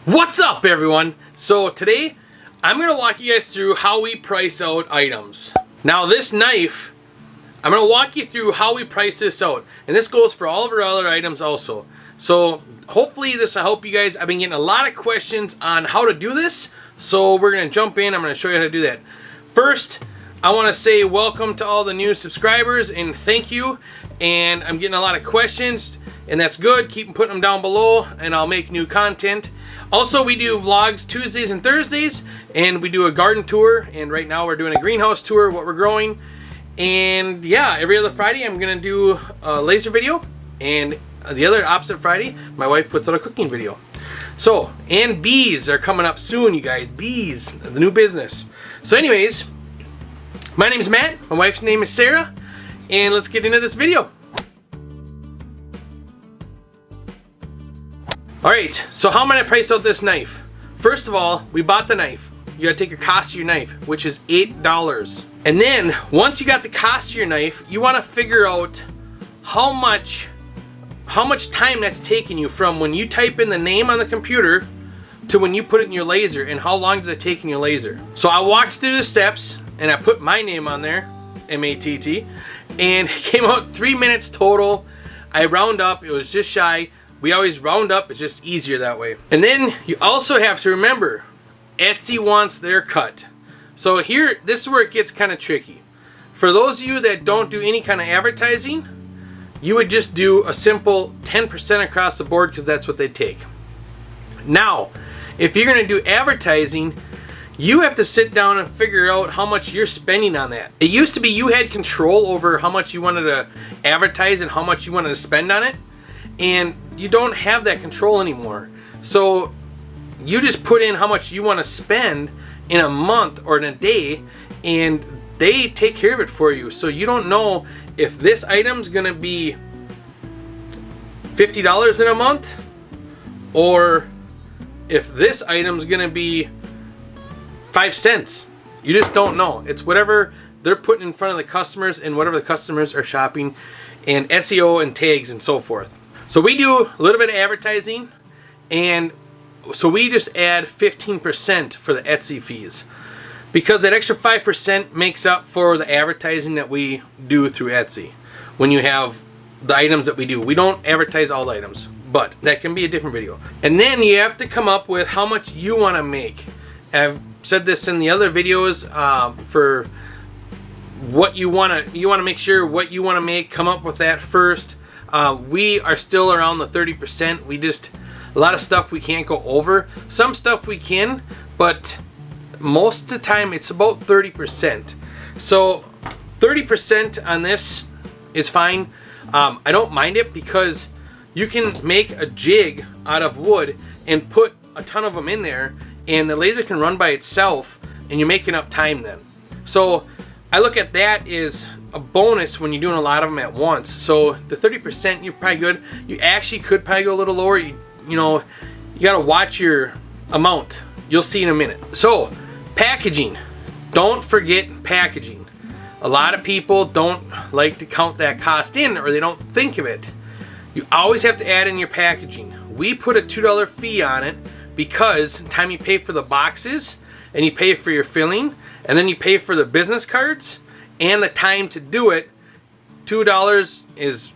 What's up, everyone? So today I'm going to walk you guys through how we price out items. Now this knife, I'm going to walk you through how we price this out, and this goes for all of our other items also. So hopefully this will help you guys. I've been getting a lot of questions on how to do this, so we're going to jump in. I'm going to show you how to do that. First, I want to say welcome to all the new subscribers and thank you. And I'm getting a lot of questions, and that's good. Keep putting them down below and I'll make new content. Also, we do vlogs Tuesdays and Thursdays, and we do a garden tour, and right now we're doing a greenhouse tour, what we're growing. And yeah, every other Friday I'm gonna do a laser video, and the other opposite Friday my wife puts out a cooking video. So, and bees are coming up soon, you guys. Bees, the new business. So anyways, my name is Matt, my wife's name is Sarah, and let's get into this video. Alright, so how am I going to price out this knife? First of all, we bought the knife. You got to take your cost of your knife, which is $8. And then, once you got the cost of your knife, you want to figure out how much time that's taking you from when you type in the name on the computer to when you put it in your laser, and how long does it take in your laser. So I walked through the steps, and I put my name on there, M-A-T-T, and it came out 3 minutes total. I round up, it was just shy. We always round up, it's just easier that way. And then you also have to remember, Etsy wants their cut. So here, this is where it gets kind of tricky. For those of you that don't do any kind of advertising, you would just do a simple 10% across the board because that's what they take. Now, if you're going to do advertising, you have to sit down and figure out how much you're spending on that. It used to be you had control over how much you wanted to advertise and how much you wanted to spend on it. And you don't have that control anymore. So you just put in how much you want to spend in a month or in a day, and they take care of it for you. So you don't know if this item's gonna be $50 in a month, or if this item's gonna be 5 cents. You just don't know. It's whatever they're putting in front of the customers and whatever the customers are shopping, and SEO and tags and so forth. So we do a little bit of advertising, and so we just add 15% for the Etsy fees, because that extra 5% makes up for the advertising that we do through Etsy. When you have the items that we do, we don't advertise all the items, but that can be a different video. And then you have to come up with how much you want to make. I've said this in the other videos, for what you want to make sure what you want to make, come up with that first. We are still around the 30%. A lot of stuff we can't go over. Some stuff we can, but most of the time it's about 30%. So 30% on this is fine. I don't mind it because you can make a jig out of wood and put a ton of them in there, and the laser can run by itself, and you're making up time then. So I look at that as a bonus when you're doing a lot of them at once. So the 30%, you're probably good. You actually could probably go a little lower. You got to watch your amount. You'll see in a minute. So packaging. Don't forget packaging. A lot of people don't like to count that cost in, or they don't think of it. You always have to add in your packaging. We put a $2 fee on it because the time you pay for the boxes, and you pay for your filling, and then you pay for the business cards and the time to do it, $2 is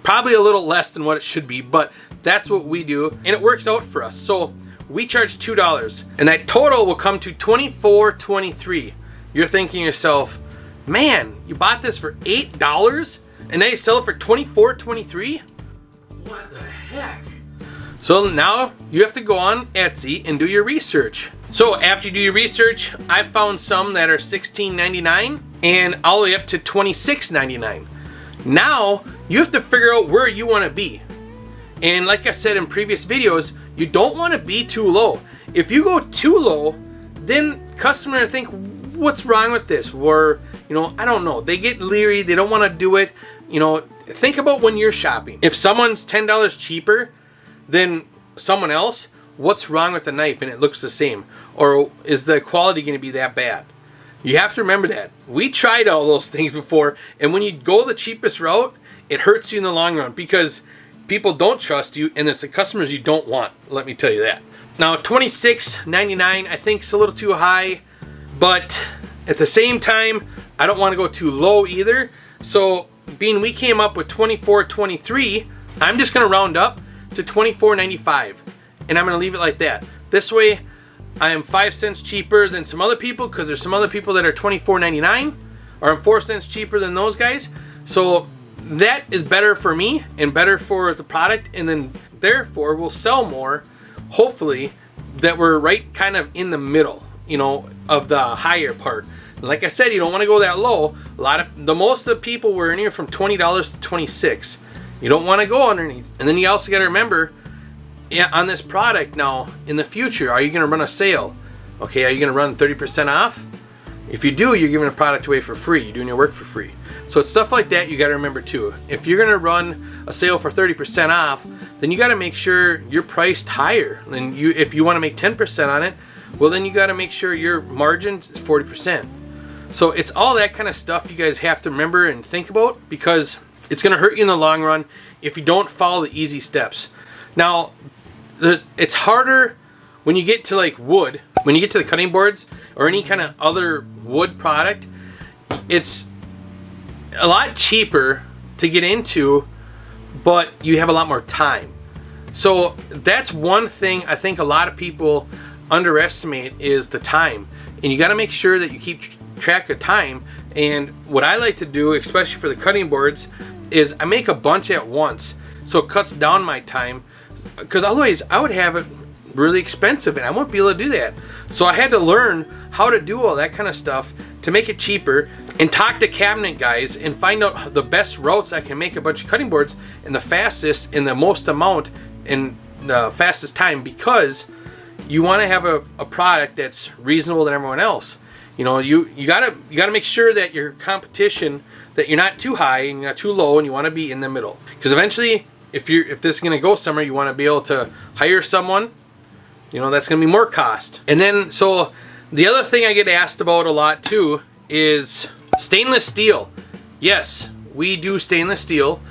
probably a little less than what it should be, but that's what we do, and it works out for us. So we charge $2, and that total will come to $24.23. You're thinking to yourself, man, you bought this for $8 and now you sell it for $24.23? What the heck? So now you have to go on Etsy and do your research. So after you do your research, I found some that are $16.99 and all the way up to $26.99. Now you have to figure out where you want to be. And like I said in previous videos, you don't want to be too low. If you go too low, then customers think, what's wrong with this? Or, I don't know. They get leery. They don't want to do it. Think about when you're shopping. If someone's $10 cheaper than someone else, what's wrong with the knife and it looks the same? Or is the quality going to be that bad? You have to remember that. We tried all those things before, and when you go the cheapest route, it hurts you in the long run because people don't trust you, and it's the customers you don't want. Let me tell you that. Now $26.99 I think is a little too high, but at the same time I don't want to go too low either. So being we came up with $24.23, I'm just going to round up to $24.95, and I'm going to leave it like that. This way I am 5 cents cheaper than some other people, because there's some other people that are $24.99, or I'm 4 cents cheaper than those guys. So that is better for me and better for the product, and then therefore we'll sell more, hopefully, that we're right kind of in the middle, you know, of the higher part. Like I said, you don't want to go that low. Most of the people were in here from $20 to $26. You don't want to go underneath. And then you also got to remember, yeah, on this product now, in the future, are you going to run a sale? Okay, are you going to run 30% off? If you do, you're giving a product away for free. You're doing your work for free. So it's stuff like that you got to remember too. If you're going to run a sale for 30% off, then you got to make sure you're priced higher. And if you want to make 10% on it, well, then you got to make sure your margin is 40%. So it's all that kind of stuff you guys have to remember and think about, because it's going to hurt you in the long run if you don't follow the easy steps. Now, it's harder when you get to like wood, when you get to the cutting boards or any kind of other wood product. It's a lot cheaper to get into, but you have a lot more time. So that's one thing I think a lot of people underestimate, is the time. And you got to make sure that you keep track of time. And what I like to do, especially for the cutting boards, is I make a bunch at once, so it cuts down my time, because otherwise I would have it really expensive and I won't be able to do that. So I had to learn how to do all that kind of stuff to make it cheaper, and talk to cabinet guys and find out the best routes I can make a bunch of cutting boards in the fastest, in the most amount, in the fastest time, because you want to have a product that's reasonable than everyone else. You know, you gotta make sure that your competition, that you're not too high and you're not too low, and you want to be in the middle. Because eventually, if this is gonna go somewhere, you want to be able to hire someone. You know, that's gonna be more cost. And then, so the other thing I get asked about a lot too is stainless steel. Yes, we do stainless steel.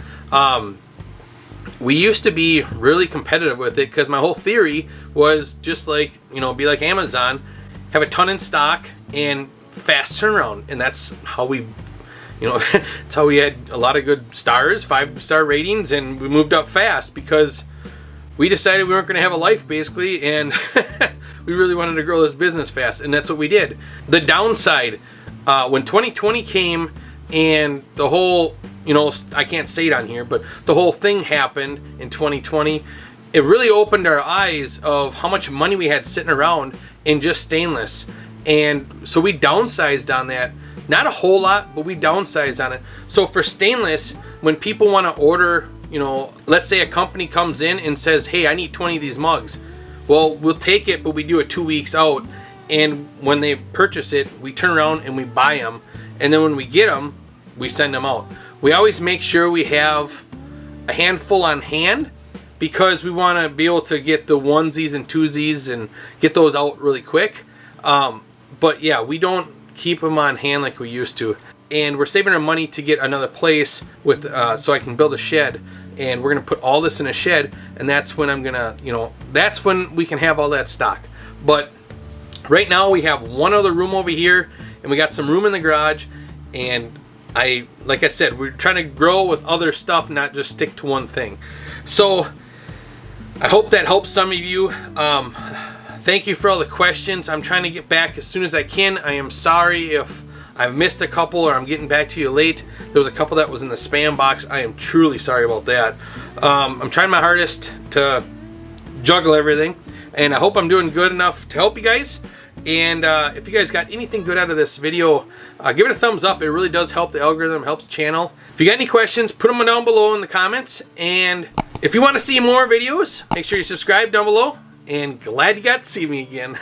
We used to be really competitive with it, because my whole theory was just like, you know, be like Amazon, have a ton in stock and fast turnaround. And that's how we, you know, that's how we had a lot of good stars, 5-star ratings, and we moved up fast, because we decided we weren't going to have a life basically, and we really wanted to grow this business fast, and that's what we did. The downside, when 2020 came and the whole, you know, I can't say it on here, but the whole thing happened in 2020, it really opened our eyes of how much money we had sitting around in just stainless. And so we downsized on that. Not a whole lot, but we downsized on it. So for stainless, when people want to order, you know, let's say a company comes in and says, hey, I need 20 of these mugs. Well, we'll take it, but we do it 2 weeks out. And when they purchase it, we turn around and we buy them. And then when we get them, we send them out. We always make sure we have a handful on hand, because we want to be able to get the onesies and twosies and get those out really quick. But yeah, we don't keep them on hand like we used to. And we're saving our money to get another place with, so I can build a shed. And we're going to put all this in a shed. And that's when I'm going to, you know, that's when we can have all that stock. But right now we have one other room over here, and we got some room in the garage. And like I said, we're trying to grow with other stuff, not just stick to one thing. So I hope that helps some of you. Thank you for all the questions. I'm trying to get back as soon as I can. I am sorry if I've missed a couple or I'm getting back to you late. There was a couple that was in the spam box. I am truly sorry about that. I'm trying my hardest to juggle everything, and I hope I'm doing good enough to help you guys. And if you guys got anything good out of this video, give it a thumbs up. It really does help the algorithm, helps the channel. If you got any questions, put them down below in the comments. And if you want to see more videos, make sure you subscribe down below. And glad you got to see me again.